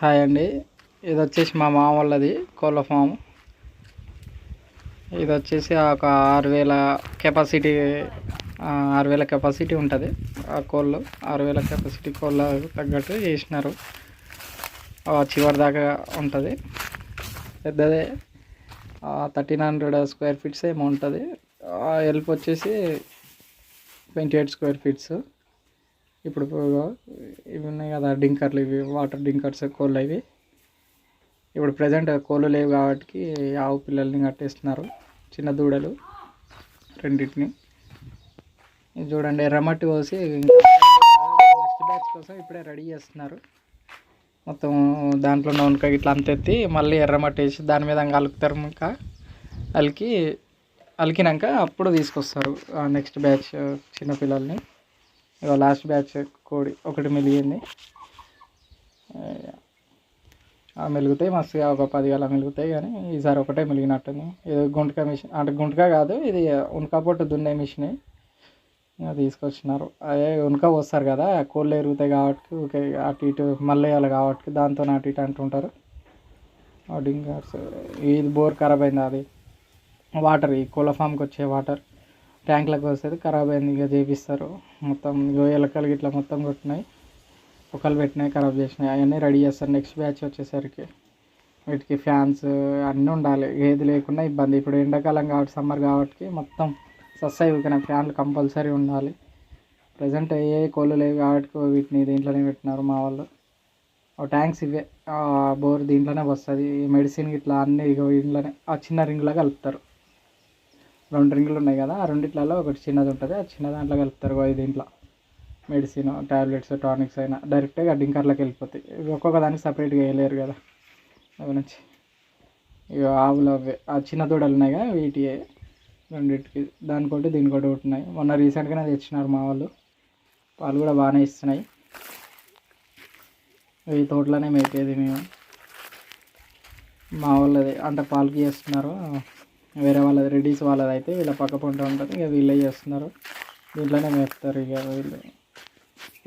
Hi అండి, ఇది వచ్చేసి మా మామ వాళ్ళది కోళ్ళ ఫామ్. ఇది వచ్చేసి ఒక 6,000 కెపాసిటీ 6,000 కెపాసిటీ ఉంటుంది. ఆ కోళ్ళు 6,000 కెపాసిటీ కోళ్ళ తగ్గట్టు చేసినారు. చివరి దాకా ఉంటుంది. పెద్దదే 1,300 స్క్వేర్ ఫీట్స్ ఏమో ఉంటుంది. ఎల్ప్ వచ్చేసి 28 స్క్వేర్ ఫీట్స్. ఇప్పుడు ఇవి ఉన్నాయి కదా డింకర్లు, ఇవి వాటర్ డింకర్స్ కోళ్ళు. ఇవి ఇప్పుడు ప్రజెంట్ కోళ్ళు లేవు కాబట్టి ఆవు పిల్లల్ని కట్టేస్తున్నారు, చిన్న దూడలు రెండింటిని. ఇది చూడండి, ఎర్రమట్టి పోసి నెక్స్ట్ బ్యాచ్ కోసం ఇప్పుడే రెడీ చేస్తున్నారు. మొత్తం దాంట్లో ఉనక ఇట్లా అంతెత్తి మళ్ళీ ఎర్రమట్టి వేసి దాని మీద అలుకుతారు. ఇంకా అలికినాక అప్పుడు తీసుకొస్తారు నెక్స్ట్ బ్యాచ్ చిన్నపిల్లల్ని. ఇక లాస్ట్ బ్యాచ్ కోడి ఒకటి మెలిగింది. మెలుగుతాయి మస్తుగా, ఒక 10 అలా మెలుగుతాయి. కానీ ఈసారి ఒకటే మెలిగినట్టుంది. ఇది గుంటక మిషన్, అంటే గుంటక కాదు, ఇది ఉనక పొట్టు దున్నే మిషన్ తీసుకొచ్చినారు. అదే ఉనక పోస్తారు కదా, కోళ్ళు ఎరుగుతాయి కాబట్టి ఓకే అటు ఇటు మళ్ళీ వేయాలి కాబట్టి దాంతో అటు ఇటు అంటుంటారు. డింగర్స్ ఇది బోర్ ఖరాబ్ అయింది. అది వాటర్, ఈ కోళ్ళ ఫామ్కి వచ్చే వాటర్ ట్యాంక్లకు వస్తుంది, ఖరాబ్ అయింది. ఇక చేపిస్తారు. మొత్తం ఎలకలు ఇట్లా మొత్తం కొట్టినాయి, ఒకళ్ళు పెట్టినాయి, ఖరాబ్ చేసినాయి. అవన్నీ రెడీ చేస్తారు నెక్స్ట్ బ్యాచ్ వచ్చేసరికి. వీటికి ఫ్యాన్స్ అన్నీ ఉండాలి, ఏది లేకుండా ఇబ్బంది. ఇప్పుడు ఎండాకాలం కాబట్టి, సమ్మర్ కాబట్టి మొత్తం సస్సాయి ఊకిన ఫ్యాన్లు కంపల్సరీ ఉండాలి. ప్రజెంట్ ఏ కోళ్ళు లేవు కాబట్టి వీటిని దీంట్లోనే పెట్టినారు మా వాళ్ళు. ట్యాంక్స్ ఇవే, బోర్ దీంట్లోనే వస్తుంది. మెడిసిన్ ఇట్లా అన్నీ ఇక ఇంట్లోనే ఆ చిన్న రింగ్లో కలుపుతారు. 2 రింగులు ఉన్నాయి కదా, ఆ రెండిట్లలో ఒకటి చిన్నది ఉంటుంది. ఆ చిన్న దాంట్లో కలుపుతారు. దీంట్లో మెడిసిన్, టాబ్లెట్స్, టానిక్స్ అయినా డైరెక్ట్గా డింకర్లోకి వెళ్ళిపోతాయి. ఒక్కొక్క దానికి సపరేట్గా వేయలేరు కదా అవి నుంచి. ఇక ఆవులు అవే ఆ చిన్న దూడలు ఉన్నాయి కదా, వీటి రెండింటికి దానికోటి దీనికోటి ఉంటున్నాయి. మొన్న రీసెంట్గానే తెచ్చినారు మా వాళ్ళు. పాలు కూడా బాగానే ఇస్తున్నాయి. ఈ తోటలోనే మేపేది మేము. మా వాళ్ళది అంటే పాలకి చేస్తున్నారు, వేరే వాళ్ళది రెడీస్ వాళ్ళది అయితే వీళ్ళ పక్క పంట ఉంటుంది. ఇక వీళ్ళే చేస్తున్నారు, దీంట్లోనే మేపుతారు. ఇక వీళ్ళు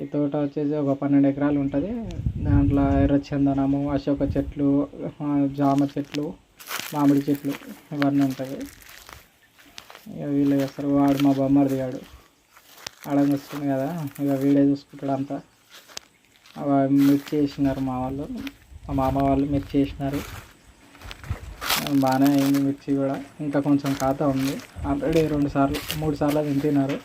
ఈ తోట వచ్చేసి ఒక 12 ఎకరాలు ఉంటుంది. దాంట్లో ఎర్రచందనము, అశోక చెట్లు, జామ చెట్లు, మామిడి చెట్లు ఇవన్నీ ఉంటాయి. ఇక వీళ్ళే చేస్తారు. వాడు మా బొమ్మరిది గాడు ఆడని వస్తుంది కదా, ఇక వీడే చూసుకుంటాడు అంతా. మిర్చి వేసినారు మా వాళ్ళు, మా మామ వాళ్ళు మిర్చి వేసినారు. బాగానే అయింది మిర్చి కూడా. ఇంకా కొంచెం ఖాతా ఉంది. ఆల్రెడీ 3 సార్లు తింటున్నారు.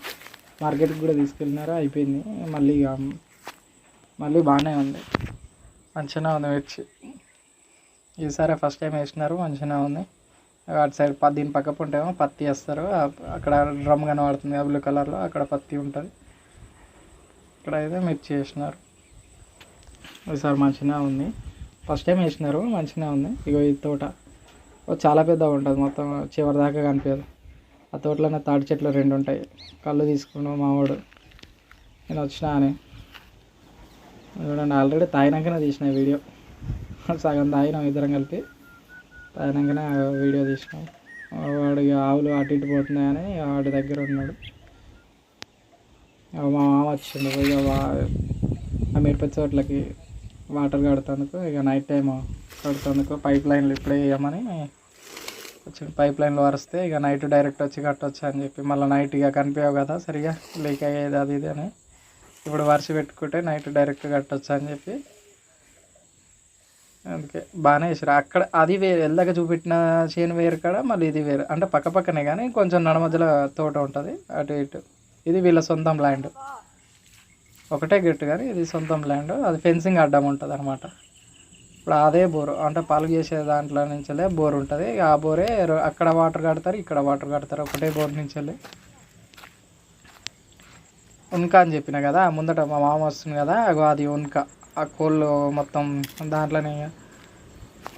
మార్కెట్కి కూడా తీసుకెళ్ళినారు, అయిపోయింది. మళ్ళీ బాగానే ఉంది, మంచిగానే ఉంది మిర్చి. ఈసారి ఫస్ట్ టైం వేసినారు, మంచిగానే ఉంది. అటు సైడ్ దీని పక్క పుంటేమో పత్తి వేస్తారు. అక్కడ డ్రమ్ కనబడుతుంది బ్లూ కలర్లో, అక్కడ పత్తి ఉంటుంది. ఇక్కడ అయితే మిర్చి వేసినారు. ఈసారి మంచిగానే ఉంది. ఫస్ట్ టైం వేసినారు, మంచిగానే ఉంది. ఇగో ఈ తోట చాలా పెద్దగా ఉంటుంది, మొత్తం చివరి దాకా కనిపించదు. ఆ తోటలోనే తాటి చెట్లు 2 ఉంటాయి. కళ్ళు తీసుకున్నావు మావాడు, నేను వచ్చినా అని చూడండి. ఆల్రెడీ తాగినాకనే తీసిన వీడియో. సగం తాగినాం ఇద్దరం కలిపి, తాగినాకనే వీడియో తీసినాం. వాడు ఆవులు అటు ఇటు పోతున్నాయని వాడి దగ్గర ఉన్నాడు. మా మామ వచ్చిండు. ఇక ఆ మిరప చోట్లకి వాటర్ కడుతందుకు, ఇక నైట్ టైం కడుతందుకు పైప్ లైన్లు ఇప్పుడే వేయమని వచ్చి పైప్ లైన్లు వరిస్తే ఇక నైట్ డైరెక్ట్ వచ్చి కట్టొచ్చు అని చెప్పి, మళ్ళీ నైట్ ఇక కనిపించవు కదా సరిగా, లీక్ అయ్యేది అది ఇది అని ఇప్పుడు వరిసి పెట్టుకుంటే నైట్ డైరెక్ట్ కట్టొచ్చు అని చెప్పి, అందుకే బాగానే వేసారు. అక్కడ అది వేరు, ఎల్దాక చూపెట్టిన చేను వేరు కాడ మళ్ళీ ఇది వేరు. అంటే పక్క పక్కనే కానీ కొంచెం నడమధ్యలో తోట ఉంటుంది అటు ఇటు. ఇది వీళ్ళ సొంతం ల్యాండ్, ఒకటే గెట్టు కానీ ఇది సొంతం ల్యాండ్. అది ఫెన్సింగ్ అడ్డం ఉంటుంది అనమాట. ఇప్పుడు అదే బోరు, అంటే పాలు చేసే దాంట్లో నుంచెల్లే బోర్ ఉంటుంది. ఆ బోరే అక్కడ వాటర్ కడతారు, ఇక్కడ వాటర్ కడతారు, ఒకటే బోర్ నుంచెల్లి. ఉన్క అని చెప్పిన కదా ముందట, మా మామ వస్తుంది కదా, అది ఉన్క. ఆ కోళ్ళు మొత్తం దాంట్లోనే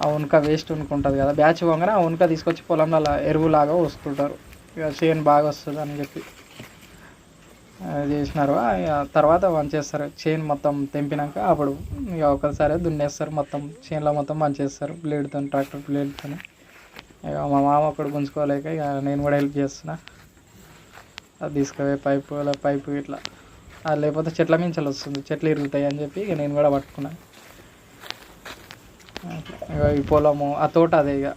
ఆ ఉన్క వేస్ట్ ఉంటుంది కదా, బ్యాచ్ పోగానే ఆ ఉన్క తీసుకొచ్చి పొలంలో అలా ఎరువులాగా వస్తుంటారు. ఇక చేను బాగా వస్తుంది అని చెప్పి చేసినారు. తర్వాత వంచేస్తారు చేను మొత్తం తెంపినాక. అప్పుడు ఇక ఒకసారి దున్నేస్తారు, మొత్తం చేనులో మొత్తం వంచేస్తారు బ్లేడ్తో, ట్రాక్టర్ బ్లేడ్తో. ఇక మా మామ ఒకడు గుంజుకోలేక ఇక నేను కూడా హెల్ప్ చేస్తున్నా. అది తీసుకుపోయి పైపు ఇట్లా అది లేకపోతే చెట్ల మించాలి వస్తుంది, చెట్లు ఇరుగుతాయి అని చెప్పి ఇక నేను కూడా పట్టుకున్నాను. ఇక ఈ పొలము ఆ తోట అదే ఇక